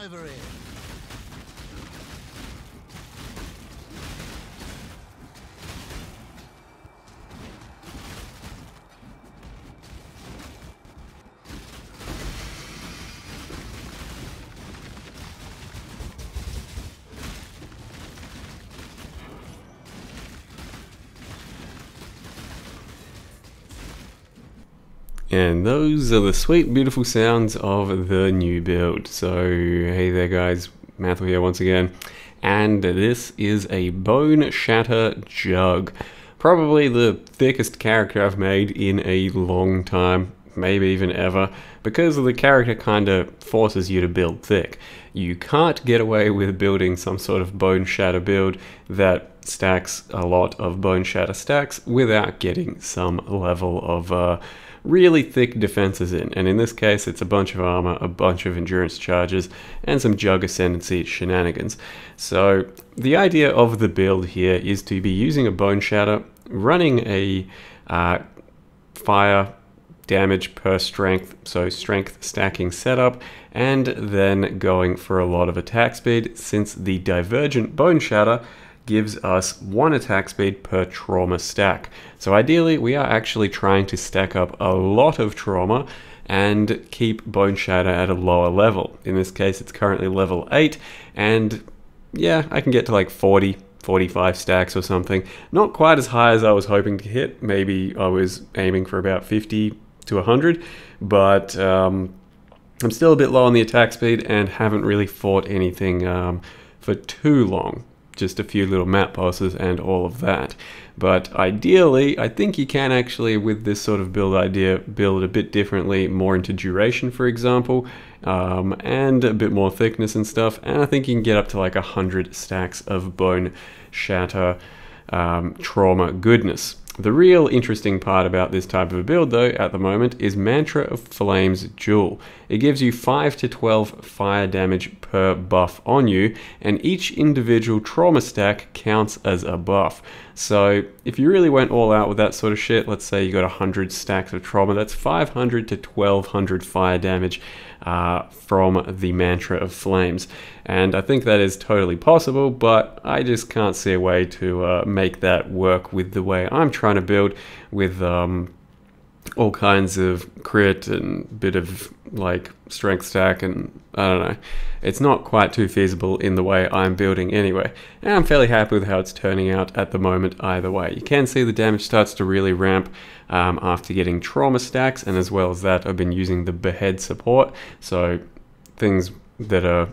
ivory. And those are the sweet, beautiful sounds of the new build. So, hey there guys, Mathel here once again. And this is a Boneshatter Jug. Probably the thickest character I've made in a long time, maybe even ever, because the character kind of forces you to build thick. You can't get away with building some sort of Boneshatter build that stacks a lot of Boneshatter stacks without getting some level of really thick defenses in, and in this case it's a bunch of armor, a bunch of endurance charges, and some Jug Ascendancy shenanigans. So the idea of the build here is to be using a Boneshatter, running a fire damage per strength, so strength stacking setup, and then going for a lot of attack speed, since the Divergent Boneshatter gives us 1 attack speed per trauma stack. So ideally we are actually trying to stack up a lot of trauma and keep Boneshatter at a lower level. In this case it's currently level 8, and yeah, I can get to like 40, 45 stacks or something. Not quite as high as I was hoping to hit. Maybe I was aiming for about 50 to 100, but I'm still a bit low on the attack speed and haven't really fought anything for too long. Just a few little map bosses and all of that. But ideally, I think you can actually, with this sort of build idea, build a bit differently, more into duration, for example, and a bit more thickness and stuff. And I think you can get up to like 100 stacks of Boneshatter trauma goodness. The real interesting part about this type of a build though at the moment is Mantra of Flames Jewel. It gives you 5 to 12 fire damage per buff on you, and each individual trauma stack counts as a buff. So if you really went all out with that sort of shit, let's say you got 100 stacks of trauma, that's 500 to 1200 fire damage from the Mantra of Flames. And I think that is totally possible, but I just can't see a way to make that work with the way I'm trying to build, with all kinds of crit and bit of like strength stack, and I don't know, it's not quite too feasible in the way I'm building anyway. And I'm fairly happy with how it's turning out at the moment either way. You can see the damage starts to really ramp after getting trauma stacks, and as well as that I've been using the behead support, so things that are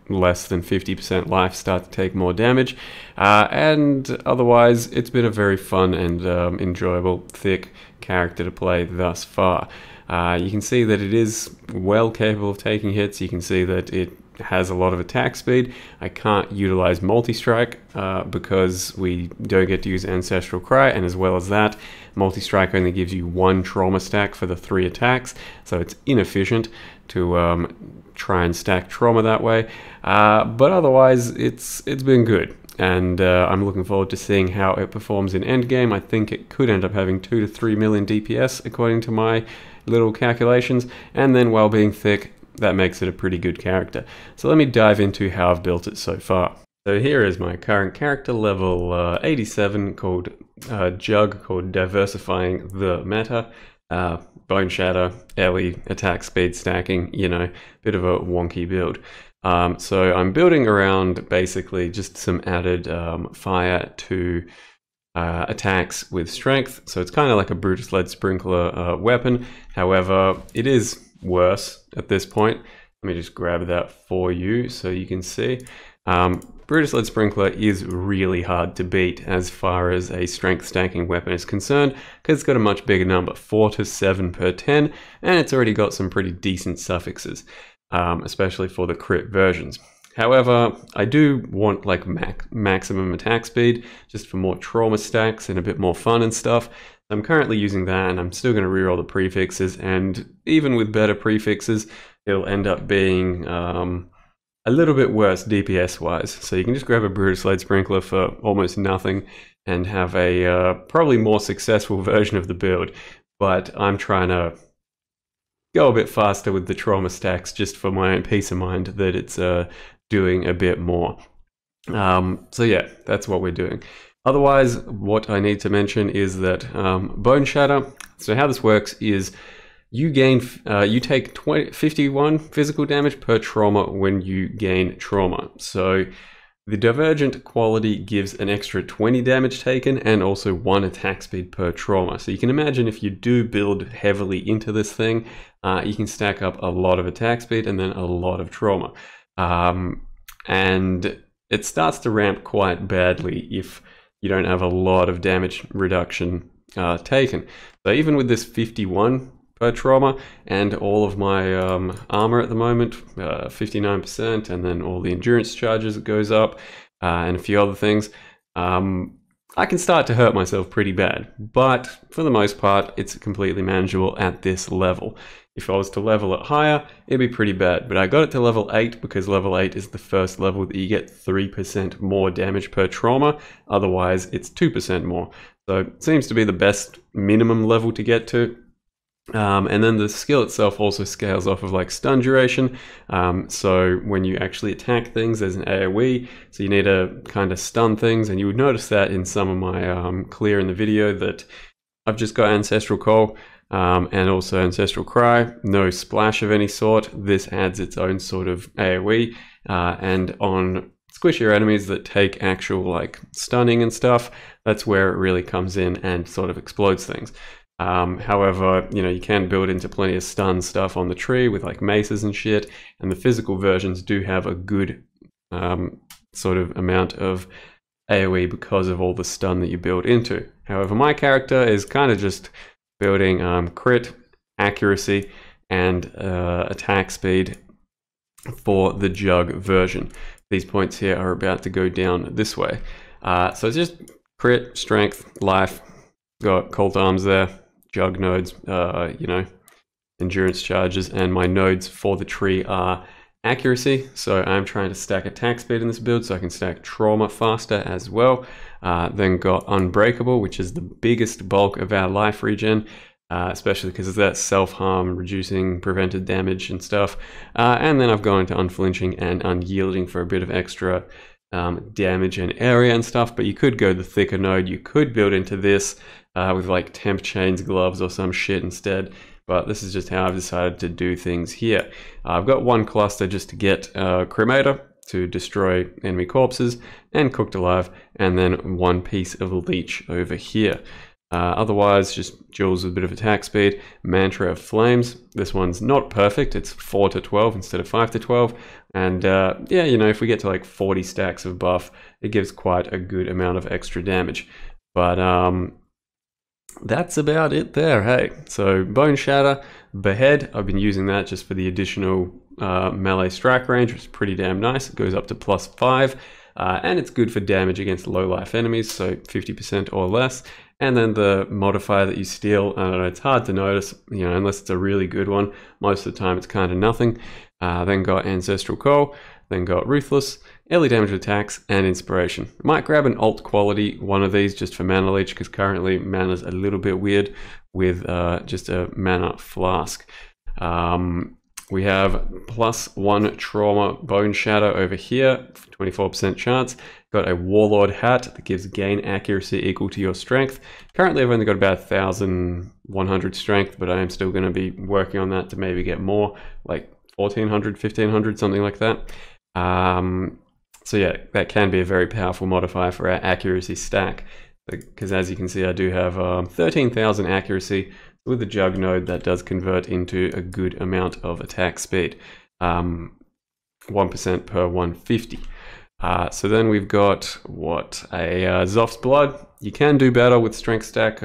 less than 50% life start to take more damage, and otherwise it's been a very fun and enjoyable thick character to play thus far. You can see that it is well capable of taking hits. You can see that it has a lot of attack speed. I can't utilize multi-strike because we don't get to use Ancestral Cry, and as well as that, multi-strike only gives you 1 trauma stack for the 3 attacks, so it's inefficient to try and stack trauma that way. But otherwise it's been good, and I'm looking forward to seeing how it performs in endgame. I think it could end up having 2 to 3 million DPS according to my little calculations, and then while being thick, that makes it a pretty good character. So let me dive into how I've built it so far. So here is my current character, level 87, called Jug, called Diversifying the Meta. Boneshatter, Ellie, attack speed stacking, you know, bit of a wonky build. So I'm building around basically just some added fire to attacks with strength. So it's kind of like a Brutus Lead Sprinkler weapon. However, it is worse at this point. Let me just grab that for you so you can see. Brutus Lead Sprinkler is really hard to beat as far as a strength stacking weapon is concerned, because it's got a much bigger number, 4 to 7 per 10, and it's already got some pretty decent suffixes, especially for the crit versions. However, I do want like maximum attack speed, just for more trauma stacks and a bit more fun and stuff. I'm currently using that, and I'm still going to reroll the prefixes, and even with better prefixes, it'll end up being a little bit worse DPS wise. So you can just grab a Brutus Lead Sprinkler for almost nothing and have a probably more successful version of the build. But I'm trying to go a bit faster with the trauma stacks just for my own peace of mind that it's doing a bit more. So yeah, that's what we're doing. Otherwise, what I need to mention is that Boneshatter, so how this works is you take 51 physical damage per trauma when you gain trauma. So the divergent quality gives an extra 20 damage taken and also 1 attack speed per trauma. So you can imagine if you do build heavily into this thing, you can stack up a lot of attack speed and then a lot of trauma. And it starts to ramp quite badly if you don't have a lot of damage reduction taken. So even with this 51 per trauma and all of my armor at the moment, 59%, and then all the endurance charges it goes up, and a few other things, I can start to hurt myself pretty bad. But for the most part, it's completely manageable at this level. If I was to level it higher, it'd be pretty bad. But I got it to level 8 because level 8 is the first level that you get 3% more damage per trauma. Otherwise, it's 2% more. So it seems to be the best minimum level to get to. And then the skill itself also scales off of like stun duration. So when you actually attack things, there's an AoE, so you need to kind of stun things, and you would notice that in some of my clear in the video that I've just got Ancestral Call and also Ancestral Cry, no splash of any sort. This adds its own sort of AoE, and on squishier enemies that take actual like stunning and stuff, that's where it really comes in and sort of explodes things. However, you know, you can build into plenty of stun stuff on the tree with like maces and shit, and the physical versions do have a good sort of amount of AoE because of all the stun that you build into. However, my character is kind of just building crit, accuracy, and attack speed for the jug version. These points here are about to go down this way. So it's just crit, strength, life, got cold arms there, jug nodes, you know, endurance charges, and my nodes for the tree are accuracy. So I'm trying to stack attack speed in this build so I can stack trauma faster as well. Then got unbreakable, which is the biggest bulk of our life regen, especially because of that self-harm, reducing prevented damage and stuff. And then I've gone into unflinching and unyielding for a bit of extra damage and area and stuff. But you could go the thicker node, you could build into this with like temp chains, gloves, or some shit instead. But this is just how I've decided to do things here. I've got one cluster just to get Cremator to destroy enemy corpses and Cooked Alive, and then one piece of Leech over here. Otherwise, just Jewels with a bit of attack speed. Mantra of Flames. This one's not perfect. It's 4 to 12 instead of 5 to 12. And yeah, you know, if we get to like 40 stacks of buff, it gives quite a good amount of extra damage. But that's about it there, hey. So Boneshatter, Behead, I've been using that just for the additional melee strike range, which is pretty damn nice. It goes up to +5, and it's good for damage against low life enemies, so 50% or less. And then the modifier that you steal, I don't know, it's hard to notice, you know, unless it's a really good one. Most of the time it's kind of nothing. Then got Ancestral Call, then got Ruthless, early damage attacks, and Inspiration. Might grab an alt quality, one of these, just for mana leech, because currently mana's a little bit weird with just a mana flask. We have +1 trauma Boneshatter over here, 24% chance. Got a Warlord hat that gives gain accuracy equal to your strength. Currently I've only got about 1,100 strength, but I am still going to be working on that to maybe get more, like 1,400, 1,500, something like that. So yeah, that can be a very powerful modifier for our accuracy stack, because as you can see I do have 13,000 accuracy. With the jug node, that does convert into a good amount of attack speed, 1% per 150. So then we've got what, a Zoph's Blood. You can do better with strength stack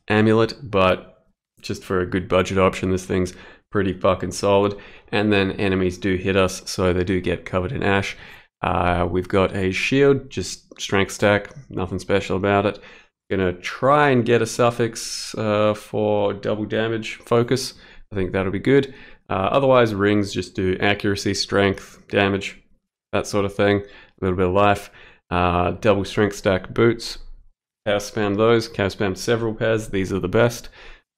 amulet, but just for a good budget option, this thing's pretty fucking solid. And then enemies do hit us, so they do get covered in ash. We've got a shield, just strength stack, nothing special about it. Gonna try and get a suffix for double damage focus. I think that'll be good. Otherwise, rings just do accuracy, strength, damage, that sort of thing. A little bit of life. Double strength stack boots. Chaos spam those. Chaos spam several pairs. These are the best.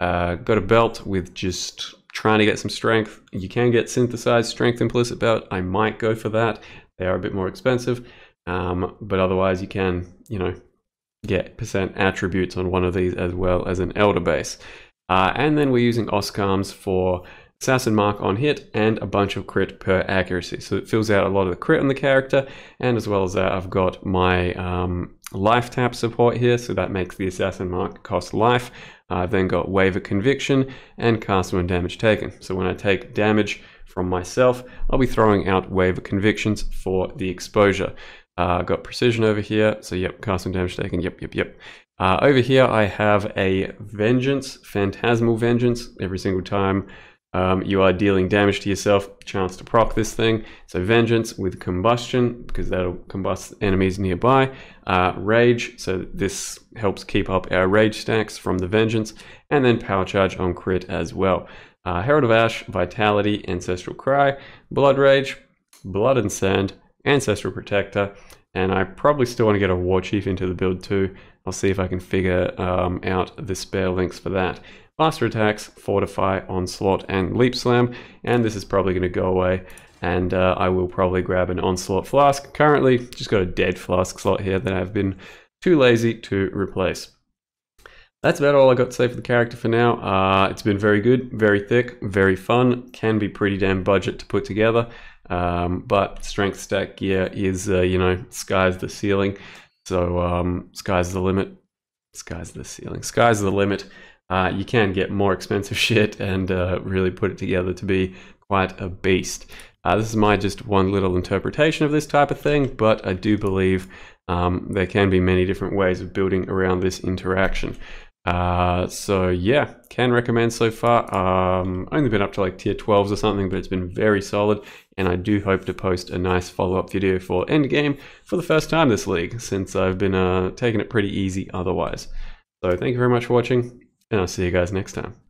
Got a belt with just trying to get some strength. You can get synthesized strength implicit belt. I might go for that. They are a bit more expensive, but otherwise you can, you know, get percent attributes on one of these as well as an elder base. And then we're using Oscarms for assassin mark on hit and a bunch of crit per accuracy. So it fills out a lot of the crit on the character, and as well as that I've got my life tap support here, so that makes the assassin mark cost life. I've then got wave of conviction and cast when damage taken. So when I take damage from myself, I'll be throwing out wave of convictions for the exposure. I've got precision over here, so yep, cast when damage taken, yep. Over here I have a vengeance, phantasmal vengeance. Every single time you are dealing damage to yourself, chance to proc this thing. So vengeance with combustion, because that'll combust enemies nearby. Rage, so this helps keep up our rage stacks from the vengeance. And then power charge on crit as well. Herald of Ash, Vitality, Ancestral Cry, Blood Rage, Blood and Sand, Ancestral Protector, and I probably still want to get a War Chief into the build too. I'll see if I can figure out the spare links for that. Faster attacks, Fortify, Onslaught, and Leap Slam, and this is probably going to go away, and I will probably grab an Onslaught Flask. Currently, just got a dead Flask slot here that I've been too lazy to replace. That's about all I got to say for the character for now. It's been very good, very thick, very fun, can be pretty damn budget to put together, but strength stack gear is, you know, sky's the ceiling. So sky's the limit, sky's the ceiling, sky's the limit. You can get more expensive shit and really put it together to be quite a beast. This is my just one little interpretation of this type of thing, but I do believe there can be many different ways of building around this interaction. So yeah, can recommend so far. Only been up to like tier 12s or something, but it's been very solid, and I do hope to post a nice follow-up video for endgame for the first time this league, since I've been taking it pretty easy otherwise. So thank you very much for watching, and I'll see you guys next time.